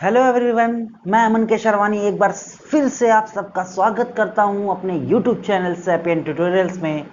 Hello everyone, मैं अमन के शर्वानी एक बार फिर से आप सबका स्वागत करता हूं अपने यूट्यूब चैनल सैपियन ट्यूटोरियल्स में।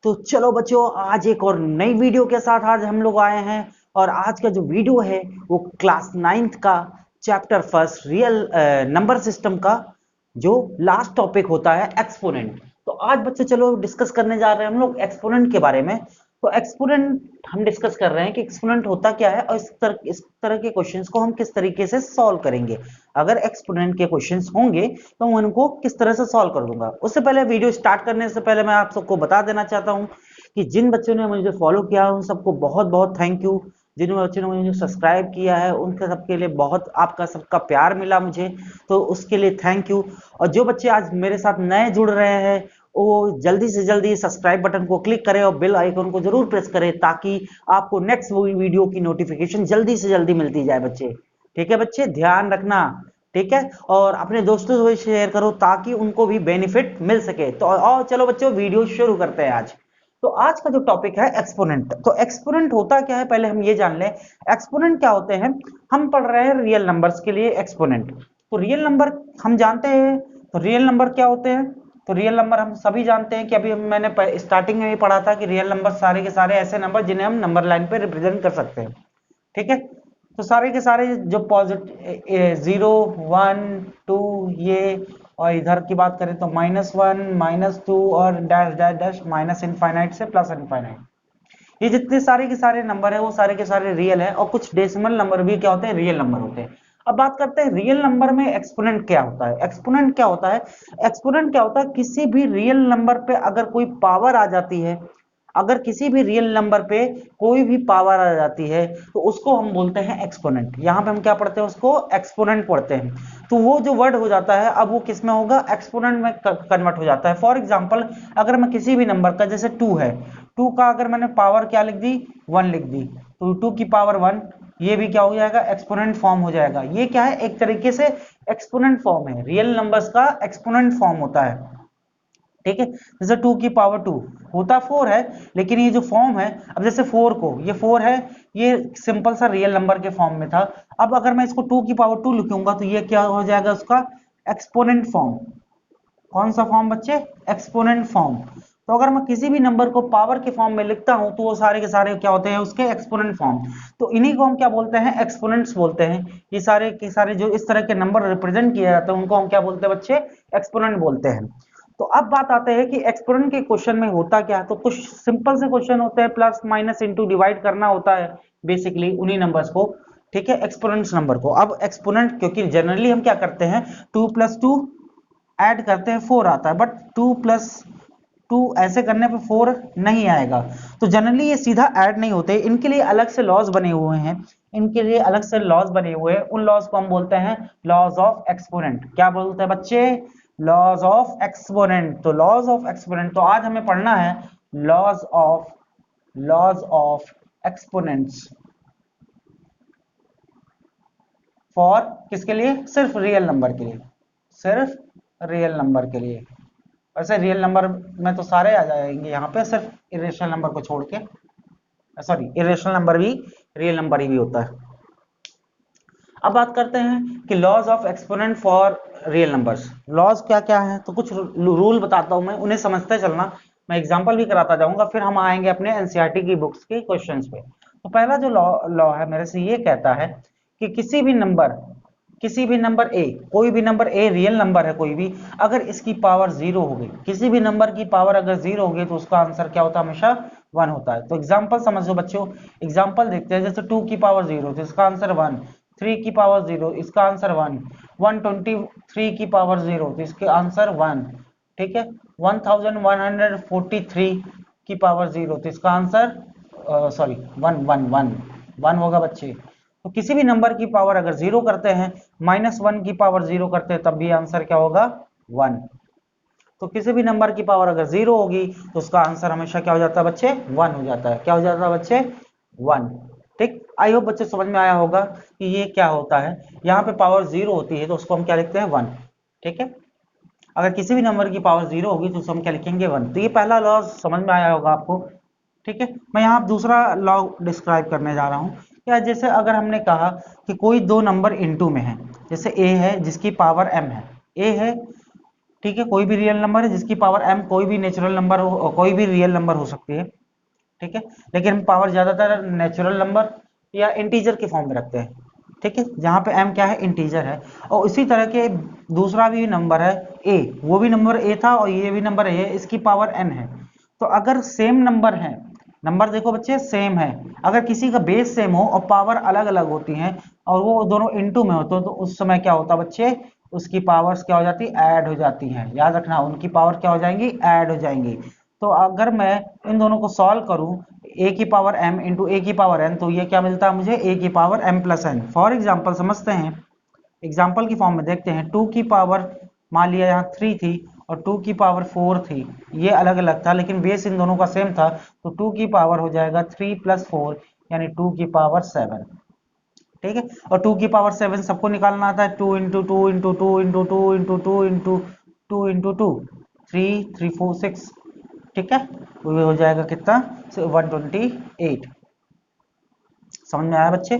तो चलो बच्चों, आज एक और नई वीडियो के साथ आज हम लोग आए हैं। और आज का जो वीडियो है वो क्लास 9th का chapter first real number system का जो लास्ट टॉपिक होता है एक्सपोनेंट। तो आज बच्चे चलो डिस्कस करने जा रहे हैं हम लोग एक्सपोनेंट के बारे में। तो एक्सपोनेंट हम डिस्कस कर रहे हैं कि एक्सपोनेंट होता क्या है और इस तरह के क्वेश्चंस को हम किस तरीके से सॉल्व करेंगे। अगर एक्सपोनेंट के क्वेश्चंस होंगे तो मैं उनको किस तरह से सॉल्व कर दूंगा। उससे पहले वीडियो स्टार्ट करने से पहले मैं आप सबको बता देना चाहता हूं कि जिन बच्चों ने मुझे फॉलो किया उन सबको बहुत बहुत थैंक यू। जिन बच्चों ने मुझे सब्सक्राइब किया है उनके सबके लिए बहुत आपका सबका प्यार मिला मुझे, तो उसके लिए थैंक यू। और जो बच्चे आज मेरे साथ नए जुड़ रहे हैं वो जल्दी से जल्दी सब्सक्राइब बटन को क्लिक करें और बेल आइकन को जरूर प्रेस करें ताकि आपको नेक्स्ट वीडियो की नोटिफिकेशन जल्दी से जल्दी मिलती जाए बच्चे। ठीक है बच्चे, ध्यान रखना। ठीक है, और अपने दोस्तों से भी शेयर करो ताकि उनको भी बेनिफिट मिल सके। तो और चलो बच्चों वीडियो शुरू करते हैं आज। तो आज का जो टॉपिक है एक्सपोनेंट। तो एक्सपोनेंट होता क्या है पहले हम ये जान लें। एक्सपोनेंट क्या होते हैं, हम पढ़ रहे हैं रियल नंबर्स के लिए एक्सपोनेंट। तो रियल नंबर हम जानते हैं। तो रियल नंबर क्या होते हैं, तो रियल नंबर हम सभी जानते हैं कि अभी मैंने स्टार्टिंग में भी पढ़ा था कि रियल नंबर सारे के सारे ऐसे नंबर जिन्हें हम नंबर लाइन पे रिप्रेजेंट कर सकते हैं। ठीक है, तो सारे के सारे जो पॉजिटिव 0 1 2 ये, और इधर की बात करें तो -1 -2 और dash dash dash minus infinite से प्लस इनफाइनाइट, ये जितने सारे के सारे नंबर है वो सारे के सारे रियल है। और कुछ डेसिमल नंबर भी क्या होते हैं, रियल नंबर होते हैं। अब बात करते हैं रियल नंबर में एक्सपोनेंट क्या होता है। एक्सपोनेंट क्या होता है, एक्सपोनेंट क्या होता है, किसी भी रियल नंबर पे अगर कोई पावर आ जाती है, अगर किसी भी रियल नंबर पे कोई भी पावर आ जाती है तो उसको हम बोलते हैं एक्सपोनेंट। यहां पे हम क्या पढ़ते हैं, उसको एक्सपोनेंट पढ़ते हैं। तो वो जो वर्ड हो जाता है अब वो किस में होगा, एक्सपोनेंट में कन्वर्ट हो जाता है। फॉर एग्जांपल अगर मैं किसी भी नंबर का, जैसे 2 है, 2 का अगर मैंने पावर क्या लिख दी, 1 लिख दी, तो 2 की पावर 1, ये भी क्या हो जाएगा, एक्सपोनेंट फॉर्म हो जाएगा। ये क्या है, एक तरीके से एक्सपोनेंट फॉर्म है, रियल नंबर्स का एक्सपोनेंट फॉर्म होता है। ठीक है, जैसे 2 की पावर 2 होता 4 है, लेकिन ये जो फॉर्म है, अब जैसे 4 को, ये 4 है, ये सिंपल सा रियल नंबर के फॉर्म में था। अब अगर मैं इसको 2 की पावर 2 लिखूंगा तो ये क्या हो जाएगा, उसका एक्सपोनेंट फॉर्म। कौन सा फॉर्म बच्चे, एक्सपोनेंट फॉर्म। तो अगर मैं किसी भी नंबर को पावर के फॉर्म में लिखता हूं तो वो सारे के सारे क्या होते हैं, उसके एक्सपोनेंट फॉर्म। तो इन्हीं को हम क्या बोलते हैं, एक्सपोनेंट्स बोलते हैं। ये सारे के सारे जो इस तरह के नंबर रिप्रेजेंट किए जाते हैं उनको हम क्या बोलते हैं बच्चे, एक्सपोनेंट बोलते हैं। तो अब बात आते हैं कि एक्सपोनेंट के क्वेश्चन में होता क्या है। तो कुछ सिंपल से क्वेश्चन होते हैं, प्लस माइनस इंटू डिवाइड करना होता है बेसिकली उन्हीं नंबर्स को। ठीक है, एक्सपोनेंट्स नंबर को। अब एक्सपोनेंट क्योंकि जनरली हम क्या करते हैं, 2 + 2 ऐड करते हैं 4 आता है, बट 2 + 2 ऐसे करने पे 4 नहीं आएगा। तो जनरली ये सीधा ऐड नहीं होते, इनके लिए अलग से लॉज बने हुए हैं। इनके लिए अलग से लॉज बने हुए हैं, उन लॉज को हम बोलते हैं लॉज ऑफ एक्सपोनेंट। क्या बोलते हैं बच्चे, लॉज ऑफ एक्सपोनेंट। तो लॉज ऑफ एक्सपोनेंट, तो आज हमें पढ़ना है लॉज ऑफ एक्सपोनेंट्स फॉर किसके लिए, सिर्फ रियल नंबर के लिए, सिर्फ रियल नंबर के लिए। वैसे रियल नंबर में तो सारे आ जाएंगे यहाँ पे, सिर्फ इरेशनल नंबर को छोड़ के। सॉरी, इरेशनल नंबर भी रियल नंबर ही भी होता है। अब बात करते हैं कि laws of exponent for real numbers. Laws क्या क्या है, तो कुछ रूल बताता हूं मैं, उन्हें समझते चलना। मैं एग्जांपल भी कराता जाऊंगा, फिर हम आएंगे अपने एनसीईआरटी की बुक्स के क्वेश्चंस पे। तो पहला जो लॉ लॉ है मेरे से ये कहता है कि किसी भी नंबर ए, कोई भी नंबर ए रियल नंबर है कोई भी, अगर इसकी पावर 0 हो गई, किसी भी नंबर की पावर अगर 0 हो गई तो उसका आंसर क्या होता है, हमेशा 1 होता है। तो एग्जांपल समझो बच्चों, एग्जांपल देखते हैं। जैसे 2 की पावर 0 तो इसका आंसर 1, 3 की पावर 0 इसका आंसर 1, 123 की पावर 0 तो इसके आंसर 1। ठीक है, 1143 की पावर 0 तो इसका आंसर सॉरी 1 1 1 1 होगा बच्चे। तो किसी भी नंबर की पावर अगर 0 करते हैं, -1 की पावर 0 करते हैं, तब भी आंसर क्या होगा, 1। तो किसी भी नंबर की पावर अगर 0 होगी तो उसका आंसर हमेशा क्या हो जाता है बच्चे, 1 हो जाता है। क्या हो जाता है बच्चे, 1। ठीक, आई होप बच्चे समझ में आया होगा कि ये क्या होता है। यहाँ पे पावर 0 होती है तो उसको हम क्या लिखते हैं, 1। ठीक है, अगर किसी भी नंबर की पावर 0 होगी तो उसको हम क्या लिखेंगे, 1। तो ये पहला लॉ समझ में आया होगा आपको। ठीक है, मैं यहाँ दूसरा लॉ डिस्क्राइब करने जा रहा हूँ या जैसे अगर हमने कहा कि कोई दो नंबर इनटू में है, जैसे a है जिसकी पावर m है, a है, ठीक है, कोई भी रियल नंबर है जिसकी पावर m, कोई भी नेचुरल नंबर हो, कोई भी रियल नंबर हो सकती है, ठीक है, लेकिन हम पावर ज्यादातर नेचुरल नंबर या इंटीजर के फॉर्म में रखते हैं, ठीक है, जहां पे m क्या है, इंटीजर है। और इसी तरह के दूसरा भी नंबर है a, वो भी नंबर a था और ये भी नंबर a है, इसकी पावर n है। तो अगर सेम नंबर है, नंबर देखो बच्चे सेम है, अगर किसी का बेस सेम हो और पावर अलग अलग होती हैं और वो दोनों इनटू में होते हैं, तो उस समय क्या होता बच्चे, उसकी पावर्स क्या हो जाती है, ऐड हो जाती हैं। याद रखना, उनकी पावर क्या हो जाएंगी, ऐड हो जाएंगी। तो अगर मैं इन दोनों को सॉल्व करूं, a की पावर m इंटू a की पावर n, तो ये क्या मिलता है मुझे, a की power m plus n। For example समझते हैं, एग्जाम्पल की फॉर्म में देखते हैं, 2 की पावर मान लिया यहाँ 3 थी और 2 की पावर 4 थी, ये अलग अलग था लेकिन बेस इन दोनों का सेम था, तो 2 की पावर हो जाएगा 3 प्लस 4 यानी 2 की पावर 7, ठीक है। और 2 की पावर 7 सबको निकालना आता है, 2 into 2 into 2 into 2 into 2 into 2 into 2, 3 3 4 6, ठीक है, वो हो जाएगा कितना, 128। समझ में आया बच्चे,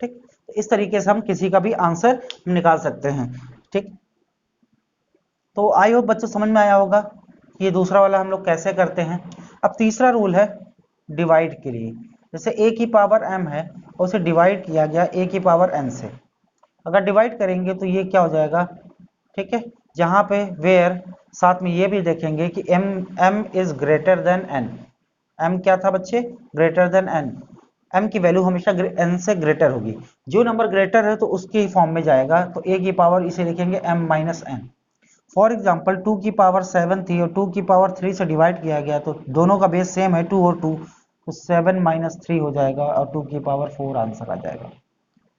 ठीक। इस तरीके से हम किसी का भी आंसर निकाल सकते हैं, ठीक। तो आई होप बच्चों समझ में आया होगा ये दूसरा वाला हम लोग कैसे करते हैं। अब तीसरा रूल है डिवाइड के लिए, जैसे a की पावर m है और उसे डिवाइड किया गया a की पावर n से, अगर डिवाइड करेंगे तो ये क्या हो जाएगा, ठीक है, जहां पे वेयर साथ में ये भी देखेंगे कि m is greater than n, m क्या था बच्चे, ग्रेटर देन n, m की वैल्यू हमेशा n से ग्रेटर होगी, जो नंबर ग्रेटर है तो उसके फॉर्म में जाएगा, तो a की पावर इसे लिखेंगे m minus n। For example 2 की पावर 7 थी और 2 की पावर 3 से डिवाइड किया गया, तो दोनों का बेस सेम है 2 और 2, तो 7 माइनस 3 हो जाएगा और 2 की पावर 4 आंसर आ जाएगा,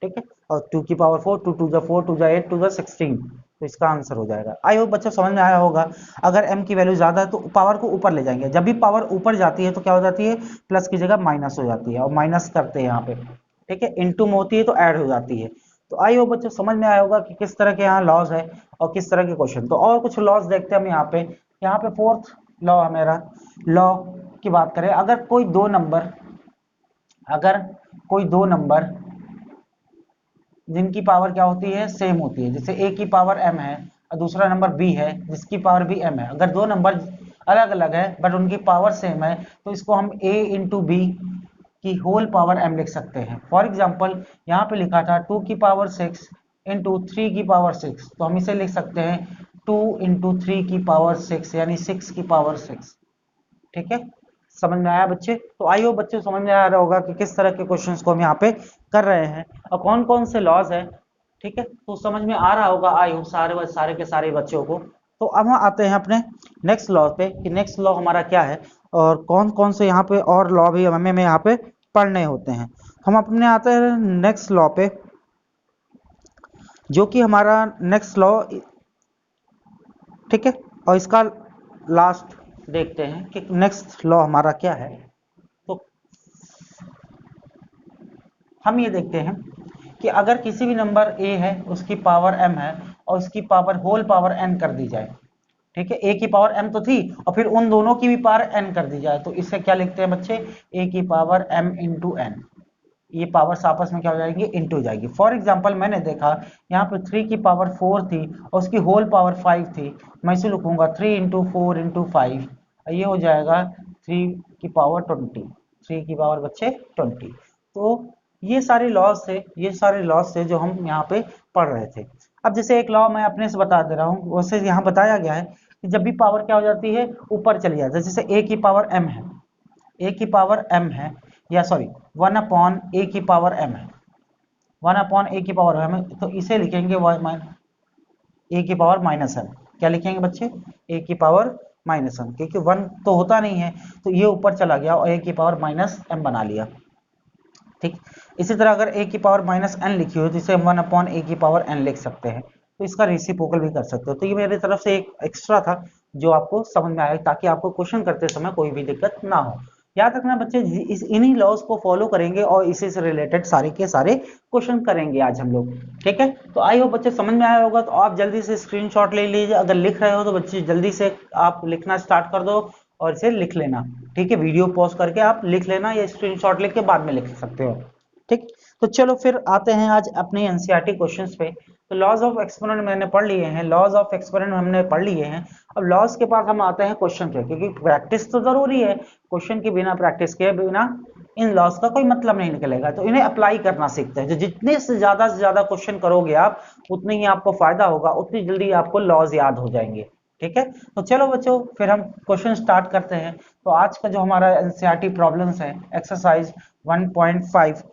ठीक है। और 2 की पावर 4, 2 टू जा 4, 2 जा 8, 2 जा 16, तो इसका आंसर हो जाएगा। आई होप बच्चों समझ में आया होगा। अगर m की वैल्यू ज्यादा है तो पावर को ऊपर ले जाएंगे, जब भी पावर ऊपर जाती है तो क्या हो जाती है, प्लस की जगह माइनस हो जाती है, और माइनस करते हैं यहाँ पे, ठीक है, इनटू में होती है तो ऐड हो जाती है। तो आई होप बच्चों समझ में आया होगा कि किस तरह के यहाँ लॉज है और किस तरह के क्वेश्चन। तो और कुछ लॉज देखते हैं हम यहाँ पे फोर्थ लॉ है मेरा, लॉ की बात करें, अगर कोई दो नंबर जिनकी पावर क्या होती है, सेम होती है, जैसे a की पावर m है और दूसरा नंबर b है जिसकी पावर भी m है, अगर दो नंबर अलग अलग है बट उनकी पावर सेम है, तो इसको हम a इंटू बी की होल पावर m लिख सकते हैं। फॉर एग्जाम्पल यहाँ पे लिखा था 2 की पावर 6 इंटू 3 की पावर 6, तो हम इसे लिख सकते हैं 2 इंटू 3 की पावर 6 यानी 6 की पावर 6, ठीक है। समझ में आया बच्चे, तो आई होप बच्चे समझ में आ रहा होगा कि किस तरह के क्वेश्चंस को हम यहाँ पे कर रहे हैं और कौन कौन से लॉज है, ठीक है, तो समझ में आ रहा होगा आई होप सारे के सारे बच्चों को। तो अब हम आते हैं अपने नेक्स्ट लॉ पे कि नेक्स्ट लॉ हमारा क्या है और कौन कौन से यहाँ पे और लॉ भी हमें यहाँ पे पढ़ने होते हैं। हम अपने आते हैं नेक्स्ट लॉ पे, जो कि हमारा नेक्स्ट लॉ, ठीक है, और इसका लास्ट देखते हैं कि नेक्स्ट लॉ हमारा क्या है। तो हम ये देखते हैं कि अगर किसी भी नंबर a है उसकी पावर m है और उसकी पावर होल पावर n कर दी जाए, ठीक है, a की पावर m तो थी और फिर उन दोनों की भी पावर n कर दी जाए, तो इसे क्या लिखते हैं बच्चे, a की पावर m इंटू n, ये पावर्स आपस में क्या हो जाएंगी, इंटू हो जाएगी। फॉर एग्जाम्पल मैंने देखा यहाँ पे 3 की पावर 4 थी और उसकी होल पावर 5 थी, मैं इसे लिखूंगा 3 इंटू 4 इंटू 5, ये हो जाएगा 3 की पावर 20, 3 की पावर बच्चे 20। तो ये सारे लॉस थे जो हम यहाँ पे पढ़ रहे थे। अब जैसे एक लॉ मैं अपने से बता दे रहा हूँ, वैसे यहाँ बताया गया है कि जब भी पावर क्या हो जाती है, ऊपर चली जाती है, जैसे a की पावर m है, a की पावर m है, या सॉरी 1 अपॉन a की पावर m है, 1 अपॉन a की पावर m है, तो इसे लिखेंगे a की पावर माइनस m, क्या लिखेंगे बच्चे, a की पावर माइनस m, क्योंकि 1 तो होता नहीं है तो ये ऊपर चला गया और a की पावर माइनस m बना लिया, ठीक। इसी तरह अगर a की पावर माइनस n लिखी हो तो इसे 1 अपॉन a की पावर n लिख सकते हैं, तो इसका रेसिप्रोकल भी कर सकते हो। तो ये मेरी तरफ से एक एक्स्ट्रा था जो आपको समझ में आया, ताकि आपको क्वेश्चन करते समय कोई भी दिक्कत ना हो। याद रखना बच्चे, इन्हीं लॉज को फॉलो करेंगे और इसी से रिलेटेड सारे के सारे क्वेश्चन करेंगे आज हम लोग, ठीक है। तो आई होप बच्चे समझ में आया होगा, तो आप जल्दी से स्क्रीनशॉट ले लीजिए, अगर लिख रहे हो तो बच्चे जल्दी से आप लिखना स्टार्ट कर दो और इसे लिख लेना, ठीक है, वीडियो पॉज करके आप लिख लेना या स्क्रीनशॉट लेके बाद में लिख सकते हो, ठीक। तो चलो फिर आते हैं आज अपने एनसीईआरटी क्वेश्चंस पे। तो लॉज ऑफ एक्सपोनेंट मैंने पढ़ लिए हैं, लॉज ऑफ एक्सपोनेंट हमने पढ़ लिए हैं। अब लॉज के बाद हम आते हैं क्वेश्चन पे, क्योंकि प्रैक्टिस तो जरूरी है, क्वेश्चन के बिना, प्रैक्टिस के बिना इन लॉज का कोई मतलब नहीं निकलेगा। तो इन्हें अप्लाई करना सीखते हैं। जो जितने से ज्यादा क्वेश्चन करोगे आप, उतने ही आपको फायदा होगा, उतनी जल्दी आपको लॉज याद हो जाएंगे। ठीक है, तो चलो बच्चों फिर हम क्वेश्चन स्टार्ट करते हैं। तो आज का जो हमारा एनसीईआरटी प्रॉब्लम्स है, एक्सरसाइज 1.5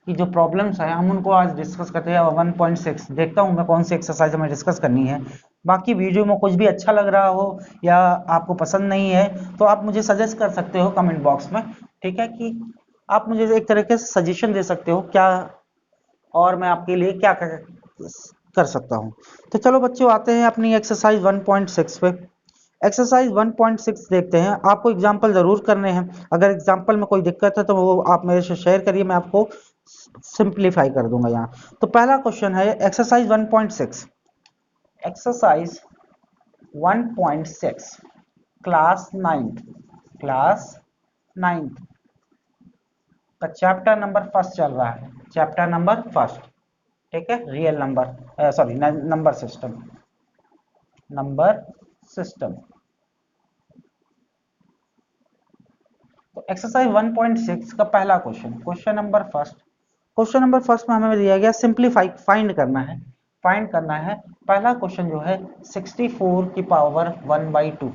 की जो प्रॉब्लम्स है, हम उनको आज डिस्कस करते हैं। 1.6 देखता हूं मैं कौन सी एक्सरसाइज हमें डिस्कस करनी है। बाकी वीडियो में कुछ भी अच्छा लग रहा हो या आपको पसंद नहीं है, तो आप मुझे सजेस्ट कर सकते हो कमेंट बॉक्स में। ठीक है, कि आप मुझे एक तरीके से सजेशन दे सकते हो क्या, और मैं आपके लिए क्या कर सकता हूं। तो चलो बच्चों आते हैं अपनी एक्सरसाइज 1.6 पे। एक्सरसाइज 1.6 देखते हैं। आपको एग्जाम्पल जरूर करने हैं। अगर एग्जाम्पल में कोई दिक्कत है तो वो आप मेरे से शेयर करिए, मैं आपको सिंप्लीफाई कर दूंगा यहाँ। तो पहला क्वेश्चन है एक्सरसाइज 1.6। एक्सरसाइज 1.6 क्लास 9th का चैप्टर नंबर फर्स्ट चल रहा है। चैप्टर नंबर फर्स्ट, ठीक है, real number, sorry number system, number system. तो एक्सरसाइज 1.6 का पहला क्वेश्चन, क्वेश्चन नंबर फर्स्ट में हमें दिया गया सिंप्लीफाई फाइंड करना है। पहला क्वेश्चन जो है 64 की पावर 1/2,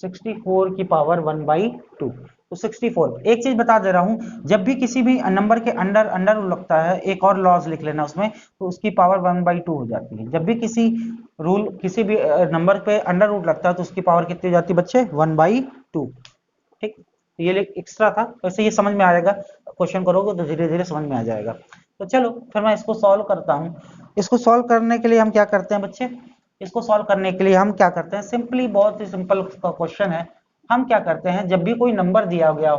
64 की पावर 1/2। तो 64, एक चीज बता दे रहा हूं, जब भी किसी भी नंबर के अंडर अंडर लगता है, एक और लॉज लिख लेना उसमें, तो उसकी पावर 1/2 हो जाती है। जब भी किसी भी नंबर पे अंडर रूट लगता है तो उसकी पावर कितनी हो जाती है बच्चे? 1/2। ठीक, तो ये एक्स्ट्रा था, वैसे ये समझ में आएगा, क्वेश्चन करोगे तो धीरे धीरे समझ में आ जाएगा। तो चलो फिर मैं इसको सॉल्व करता हूँ। इसको सॉल्व करने के लिए हम क्या करते हैं बच्चे, इसको सॉल्व करने के लिए हम क्या करते हैं, सिंपली, बहुत ही सिंपल क्वेश्चन है। हम क्या करते हैं, जब भी कोई नंबर दिया गया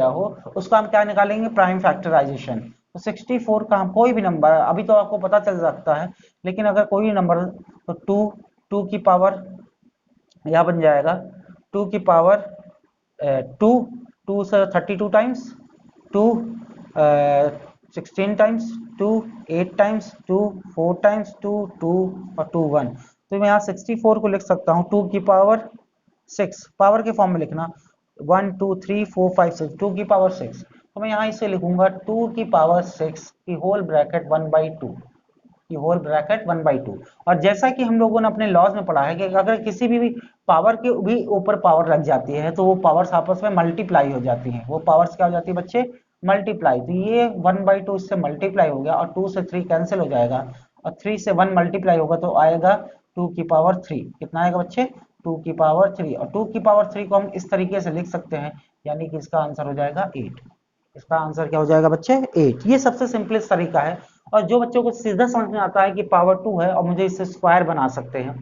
हो, उसका हम क्या निकालेंगे? Prime factorization. तो 64 का हम कोई भी नंबर, अभी तो आपको पता चल सकता है, लेकिन अगर कोई नंबर, तो 2 की पावर यह बन जाएगा 2 की पावर 2, 2 से 32 टाइम्स, 2 16 टाइम्स, 2 8 टाइम्स, 2 4 टाइम्स, 2 2 और 2 1। तो मैं यहाँ 64 को लिख सकता हूँ 2 की पावर 6, पावर के फॉर्म में लिखना, 1 2 3 4 5 6, 2 की पावर 6। तो मैं यहाँ इसे लिखूंगा 2 की पावर 6 की होल ब्रैकेट 1/2 की होल ब्रैकेट 1/2। और जैसा कि हम लोगों ने अपने लॉज में पढ़ा है कि अगर किसी भी पावर के भी ऊपर पावर लग जाती है तो वो पावर्स आपस में मल्टीप्लाई हो जाती हैं। वो पावर्स क्या हो जाती है बच्चे? मल्टीप्लाई। तो ये 1/2 इससे मल्टीप्लाई हो गया, और 2 से 3 कैंसिल हो जाएगा, और 3 से 1 मल्टीप्लाई होगा तो आएगा 2 की पावर 3। कितना आएगा बच्चे? 2 की पावर 3। और 2 की पावर 3 को हम इस तरीके से लिख सकते हैं, यानी कि इसका आंसर हो जाएगा 8। इसका आंसर क्या हो जाएगा बच्चे? 8। ये सबसे सिंपलेस्ट तरीका है। और जो बच्चों को सीधा समझ में आता है कि पावर 2 है और मुझे इसे स्क्वायर बना सकते हैं,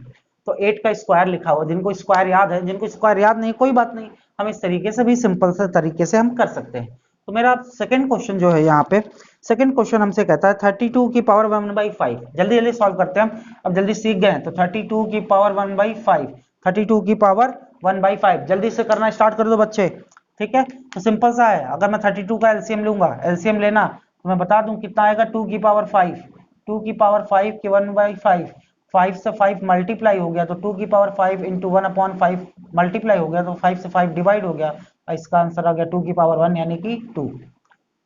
तो 8 का स्क्वायर लिखा हुआ, जिनको स्क्वायर याद है, जिनको स्क्वायर याद नहीं, कोई बात नहीं, हम इस तरीके से भी सिंपल से तरीके से हम कर सकते हैं। तो मेरा सेकंड क्वेश्चन जो है यहाँ पे, सेकंड क्वेश्चन हमसे कहता है 32 की पावर 1/5। जल्दी जल्दी सॉल्व करते हैं हम, अब जल्दी सीख गए हैं। तो 32 की पावर 1/5, 32 की पावर 1/5, जल्दी से करना स्टार्ट कर दो बच्चे। ठीक है, तो सिंपल सा है। अगर मैं 32 का एलसीएम लूंगा, एलसीएम लेना, तो मैं बता दूं कितना आएगा, 2 की पावर 5, 2 की पावर 5 की 1/5, 5 से 5 मल्टीप्लाई हो गया, तो 2 की पावर 5 इंटू 1/5 मल्टीप्लाई हो गया, तो 5 से 5 डिवाइड हो गया, इसका आंसर आ गया 2 की पावर 1, यानी कि 2।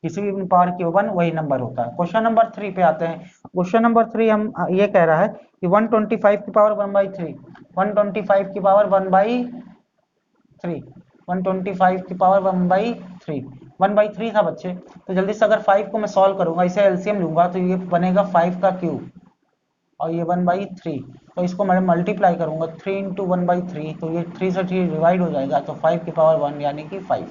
किसी भी पावर की 1 वही नंबर होता है। क्वेश्चन नंबर 3 पे आते हैं। क्वेश्चन नंबर 3 हम ये कह रहा है कि 125 की पावर 1/3, 125 की पावर 1/3, 125 की पावर 1/3, 1/3 था बच्चे। तो जल्दी से अगर 5 को मैं सॉल्व करूंगा, इसे एलसीएम लूंगा, तो ये बनेगा 5 का क्यूब, और ये 1/3। तो इसको मैं मल्टीप्लाई करूंगा, 3 इंटू 1/3, तो ये 3 से 3 डिवाइड हो जाएगा, तो 5 की पावर 1 यानी कि 5।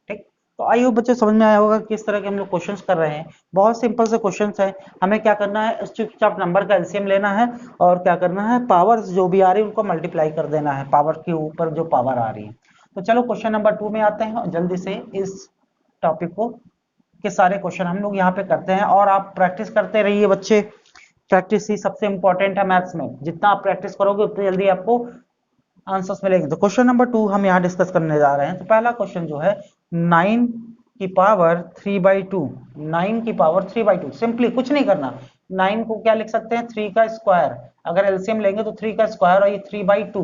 ठीक, तो आई होप बच्चे समझ में आया होगा किस तरह के हम लोग क्वेश्चंस कर रहे हैं। बहुत सिंपल से क्वेश्चंस है। हमें क्या करना है, चुपचाप नंबर का एलसीएम लेना है, और क्या करना है, पावर्स जो भी आ रही है उनको मल्टीप्लाई कर देना है, पावर के ऊपर जो पावर आ रही है। तो चलो क्वेश्चन नंबर 2 में आते हैं, और जल्दी से इस टॉपिक को के सारे क्वेश्चन हम लोग यहाँ पे करते हैं। और आप प्रैक्टिस करते रहिए बच्चे, प्रैक्टिस ही सबसे इंपॉर्टेंट है मैथ्स में। जितना आप प्रैक्टिस करोगे उतनी जल्दी आपको आंसर्स मिलेंगे। तो क्वेश्चन नंबर 2 हम यहाँ डिस्कस करने जा रहे हैं। तो पहला क्वेश्चन जो है, 9 की पावर 3/2, 9 की पावर 3/2। सिंपली कुछ नहीं करना, 9 को क्या लिख सकते हैं, 3 का स्क्वायर। अगर एलसीएम लेंगे तो 3 का स्क्वायर और ये 3/2।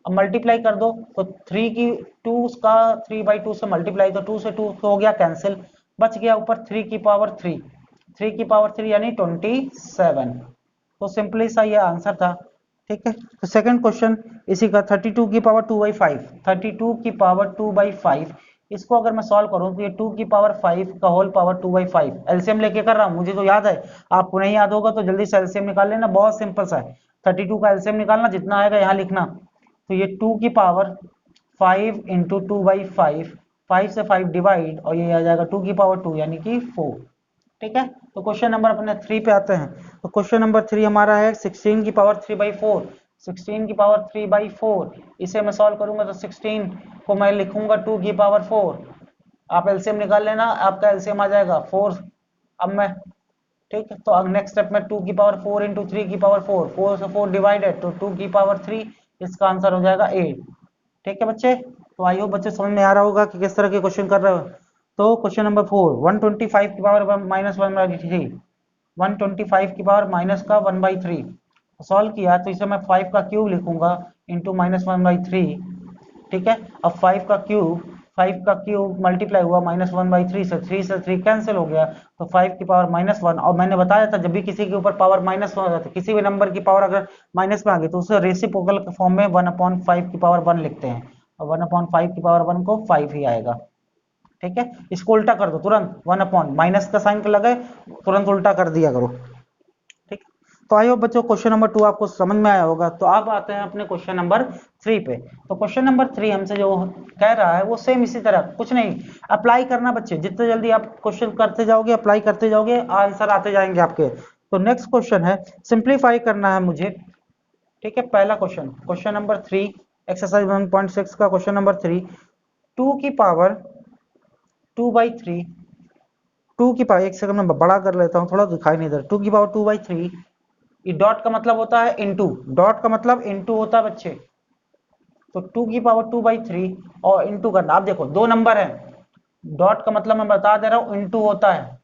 अब मल्टीप्लाई कर दो तो 3 की 2 का 3/2 से मल्टीप्लाई, तो 2 से 2 तो हो गया कैंसिल, बच गया ऊपर 3 की पावर 3, 3 की पावर 3 यानी 27। तो सिंपली सा ये आंसर था। ठीक है, तो सेकंड क्वेश्चन इसी का 32 की पावर 2/5, 32 की पावर 2/5, इसको अगर मैं सॉल्व करूं तो ये 2 की पावर 5 का होल पावर 2/5, एलसीएम लेके कर रहा हूं, मुझे तो याद है, आपको नहीं याद होगा तो जल्दी से एलसीएम निकाल लेना, बहुत सिंपल सा है। 32 का एलसीएम निकालना, जितना आएगा यहाँ लिखना, तो ये 2 की पावर 5 इंटू 2/5, 5 से 5 डिवाइड, और ये आ जाएगा 2 की पावर 2 यानी कि 4। ठीक है, तो क्वेश्चन नंबर अपने 3 पे आते हैं। तो क्वेश्चन नंबर 3 हमारा है 16 की पावर 3/4, 16 की पावर 3/4, इसे मैं सॉल्व करूंगा तो 16 को मैं लिखूंगा 2 की पावर 4, आप एलसीएम निकाल लेना, आपका एलसीएम आ जाएगा 4। अब मैं, ठीक है, तो अब नेक्स्ट स्टेप में 2 की पावर 4 इंटू 3 की पावर 4, 4 से 4 डिवाइडेड, तो 2 की पावर 3, इसका आंसर हो जाएगा 8। ठीक है बच्चे, तो आई होप बच्चे समझ में आ रहा होगा कि किस तरह के क्वेश्चन कर रहे हो। तो क्वेश्चन नंबर 4, 125 की पावर -1/3, 125 की पावर माइनस का 1/3 सॉल्व किया तो इसे मैं 5 का क्यूब लिखूंगा इंटू -1/3। ठीक है, अब 5 का क्यूब मल्टीप्लाई हुआ -1/3 से, 3 से 3 कैंसिल हो गया, तो 5 की पावर -1। और मैंने बताया था जब भी किसी के ऊपर पावर -1 हो जाती है, किसी भी नंबर की पावर अगर माइनस में आ गई तो उसे रेसिप्रोकल फॉर्म में 1/5 की पावर 1 लिखते हैं, और 1/5 की पावर 1 को 5 ही आएगा। ठीक है, इसको उल्टा कर दो तुरंत, 1 माइनस का साइन लगे तुरंत उल्टा कर दिया करो। ठीक, तो आई होप बच्चों क्वेश्चन नंबर 2 आपको समझ में आया होगा। तो अब आते हैं अपने क्वेश्चन नंबर 3 पे। तो क्वेश्चन नंबर 3 हमसे जो कह रहा है वो सेम इसी तरह, कुछ नहीं, अप्लाई करना बच्चे, जितने जल्दी आप क्वेश्चन करते जाओगे, अप्लाई करते जाओगे, आंसर आते जाएंगे आपके। तो नेक्स्ट क्वेश्चन है, सिंप्लीफाई करना है मुझे। ठीक है, पहला क्वेश्चन, क्वेश्चन नंबर 3, एक्सरसाइज 1.6 का क्वेश्चन नंबर 3, 2 की पावर 2/3, 2 की पावर, एक सेकंड में बड़ा कर लेता हूँ, थोड़ा दिखाई नहीं दे रहा, 2 की पावर 2/3, ये डॉट का मतलब होता है इनटू, डॉट का मतलब इनटू होता है बच्चे, तो 2 की पावर 2/3 और इनटू करना। आप देखो दो नंबर है, डॉट का मतलब मैं बता दे रहा हूँ इनटू होता है,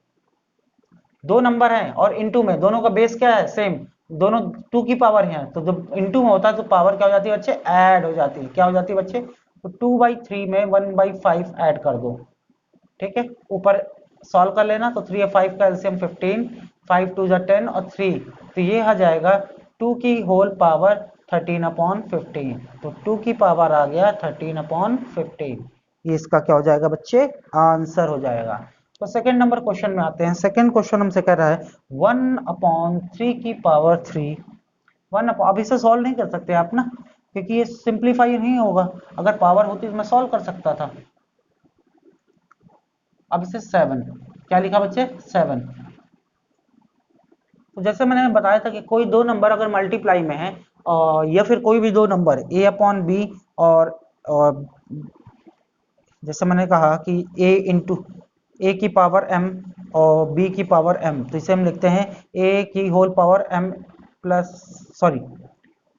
दो नंबर हैं और इनटू में दोनों का बेस क्या है, सेम, दोनों 2 की पावर है, तो जब इनटू में होता है तो पावर क्या हो जाती है बच्चे, ऐड हो जाती है। क्या हो जाती है बच्चे, तो 2/3 में 1/5 ऐड कर दो। ठीक है, ऊपर सॉल्व कर लेना, तो 3 और 5 का एलसीएम 15, 5 2 10 और 3, तो ये आ जाएगा 2 की होल पावर 13/15, तो 2 की पावर आ गया 13/15, ये इसका क्या हो जाएगा बच्चे, आंसर हो जाएगा। तो सेकंड नंबर क्वेश्चन में आते हैं। सेकंड क्वेश्चन हमसे कह रहा है 1/3 की पावर 3, 1, अब इसे सॉल्व नहीं कर सकते आप ना, क्योंकि ये सिंप्लीफाई नहीं होगा, अगर पावर होती तो मैं सॉल्व कर सकता था। अब इसे 7, क्या लिखा बच्चे, 7। तो जैसे मैंने बताया था कि कोई दो नंबर अगर मल्टीप्लाई में है, या फिर कोई भी दो नंबर a/b, और जैसे मैंने कहा कि a की पावर m और b की पावर m, तो इसे हम लिखते हैं a की whole power m plus, sorry,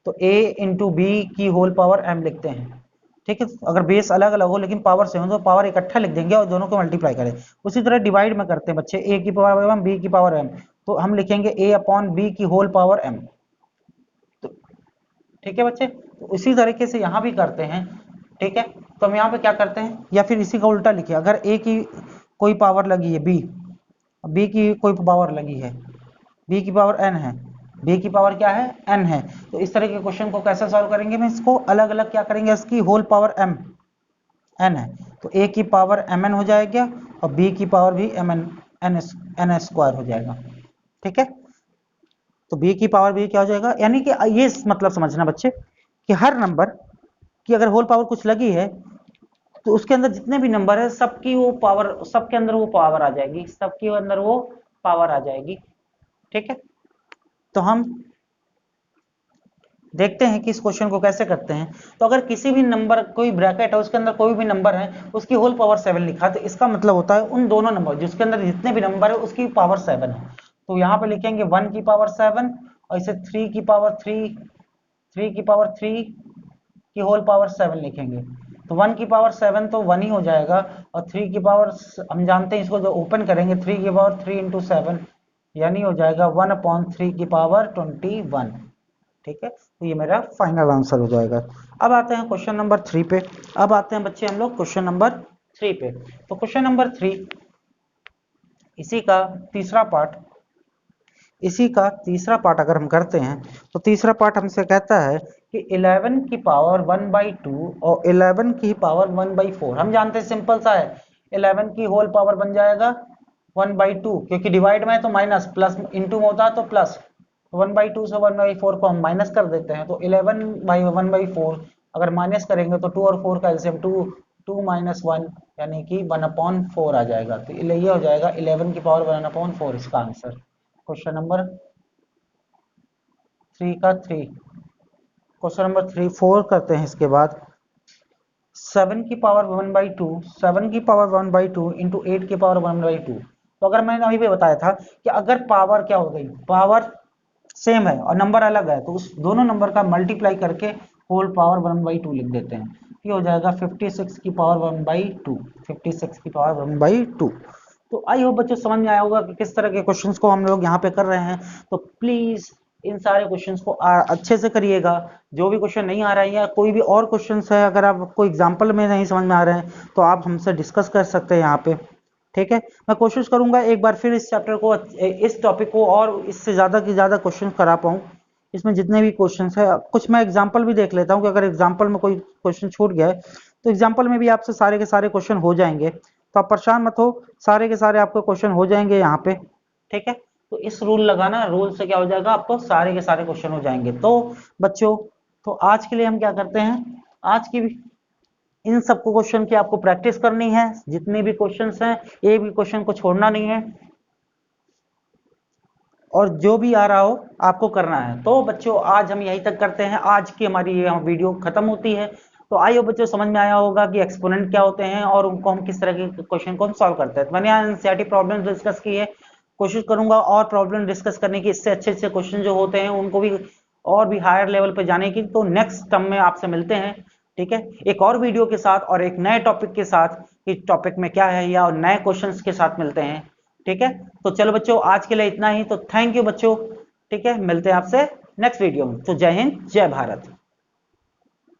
तो a इंटू बी की होल पावर m लिखते हैं। ठीक है, अगर बेस अलग अलग हो लेकिन पावर सेम हो तो पावर इकट्ठा लिख देंगे और दोनों को मल्टीप्लाई करें। उसी तरह डिवाइड में करते हैं बच्चे, a की पावर m b की पावर m, तो हम लिखेंगे a/b की होल पावर m। तो ठीक है बच्चे, तो उसी तरीके से यहाँ भी करते हैं। ठीक है, तो हम यहाँ पे क्या करते हैं, या फिर इसी का उल्टा लिखिए, अगर a की कोई पावर लगी है b की कोई पावर लगी है, b की पावर n है, b की पावर क्या है, n है, तो इस तरह के क्वेश्चन को कैसे सॉल्व करेंगे, मैं इसको अलग अलग क्या करेंगे, इसकी होल पावर m n है, तो a की पावर mn हो जाएगा और b की पावर भी n स्क्वायर हो जाएगा। ठीक है, तो b की पावर भी क्या हो जाएगा, यानी कि ये मतलब समझना बच्चे कि हर नंबर की अगर होल पावर कुछ लगी है तो उसके अंदर जितने भी नंबर है सबकी वो पावर, सबके अंदर वो पावर आ जाएगी, सबके अंदर वो पावर आ जाएगी। ठीक है, तो हम देखते हैं कि इस क्वेश्चन को कैसे करते हैं। तो अगर किसी भी नंबर, कोई ब्रैकेट है उसके अंदर कोई भी नंबर है, उसकी होल पावर 7 लिखा, तो इसका मतलब होता है उन दोनों नंबर जिसके अंदर जितने भी नंबर है उसकी पावर 7 है। तो यहाँ पे लिखेंगे 1 की पावर 7 और इसे 3 की पावर 3 की होल पावर 7 लिखेंगे। तो 1 की पावर 7 तो 1 ही हो जाएगा, और 3 की पावर हम जानते हैं, इसको जो ओपन करेंगे 3 की पावर 3 इंटू 7 यानी हो जाएगा 1/3 की पावर 21। ठीक है, तो ये मेरा फाइनल आंसर हो जाएगा। अब आते हैं क्वेश्चन नंबर 3 पे। अब आते हैं बच्चे हम लोग क्वेश्चन नंबर 3 पे। तो क्वेश्चन नंबर 3 इसी का तीसरा पार्ट, इसी का तीसरा पार्ट अगर हम करते हैं तो तीसरा पार्ट हमसे कहता है कि 11 की पावर 1/2 और 11 की पावर 1/4। हम जानते हैं सिंपल सा है, 11 की होल पावर बन जाएगा 1/2, क्योंकि डिवाइड में है तो माइनस, प्लस इंटू में होता है तो प्लस, 1/2 से 1/4 को हम माइनस कर देते हैं, तो 11/1/4 अगर माइनस करेंगे तो 2 और 4 का एलसीएम 2, 2 माइनस 1 यानी कि 1/4 आ जाएगा। तो ये हो जाएगा 11 की पावर 1/4 इसका आंसर। क्वेश्चन नंबर 3 का 3, क्वेश्चन नंबर 3 4 करते हैं। इसके बाद 7 की पावर 1/2, 7 की पावर 1/2 इंटू 8 की पावर 1/2। तो अगर मैंने अभी भी बताया था कि अगर पावर क्या हो गई, पावर सेम है और नंबर अलग है, तो उस दोनों नंबर का मल्टीप्लाई करके होल पावर 1/2 लिख देते हैं। ये हो जाएगा 56 की पावर 1/2, 56 की पावर 1/2। तो आई होप बच्चों समझ में आया होगा कि किस तरह के क्वेश्चंस को हम लोग यहाँ पे कर रहे हैं। तो प्लीज इन सारे क्वेश्चंस को अच्छे से करिएगा। जो भी क्वेश्चन नहीं आ रहा है या कोई भी और क्वेश्चंस है, अगर आपको एग्जाम्पल में नहीं समझ में आ रहे हैं तो आप हमसे डिस्कस कर सकते हैं यहाँ पे। ठीक है, मैं कोशिश करूंगा एक बार फिर इस चैप्टर को, इस टॉपिक को और इससे ज्यादा की ज्यादा क्वेश्चन करा पाऊं। इसमें जितने भी क्वेश्चंस है कुछ मैं एग्जांपल भी देख लेता हूं कि अगर एग्जांपल में कोई क्वेश्चन छूट गया है तो एग्जांपल में भी आपसे सारे के सारे क्वेश्चन हो जाएंगे। तो आप परेशान मत हो, सारे के सारे आपको क्वेश्चन हो जाएंगे यहाँ पे। ठीक है, तो इस रूल लगाना, रूल से क्या हो जाएगा, आपको सारे के सारे क्वेश्चन हो जाएंगे। तो बच्चों, तो आज के लिए हम क्या करते हैं, आज की इन सबको क्वेश्चन की आपको प्रैक्टिस करनी है। जितने भी क्वेश्चंस हैं एक भी क्वेश्चन को छोड़ना नहीं है, और जो भी आ रहा हो आपको करना है। तो बच्चों आज हम यहीं तक करते हैं, आज की हमारी ये वीडियो खत्म होती है। तो आइए बच्चों समझ में आया होगा कि एक्सपोनेंट क्या होते हैं और उनको हम किस तरह के क्वेश्चन को हम सॉल्व करते हैं। तो मैंने यहाँ एनसीईआरटी प्रॉब्लम डिस्कस की है, कोशिश करूंगा और प्रॉब्लम डिस्कस करने की, इससे अच्छे अच्छे क्वेश्चन जो होते हैं उनको भी और भी हायर लेवल पे जाने की। तो नेक्स्ट टर्म में आपसे मिलते हैं, ठीक है, एक और वीडियो के साथ और एक नए टॉपिक के साथ। इस टॉपिक में क्या है या नए क्वेश्चंस के साथ मिलते हैं। ठीक है, तो चलो बच्चों आज के लिए इतना ही। तो थैंक यू बच्चों, ठीक है, मिलते हैं आपसे नेक्स्ट वीडियो में। तो जय हिंद, जय भारत।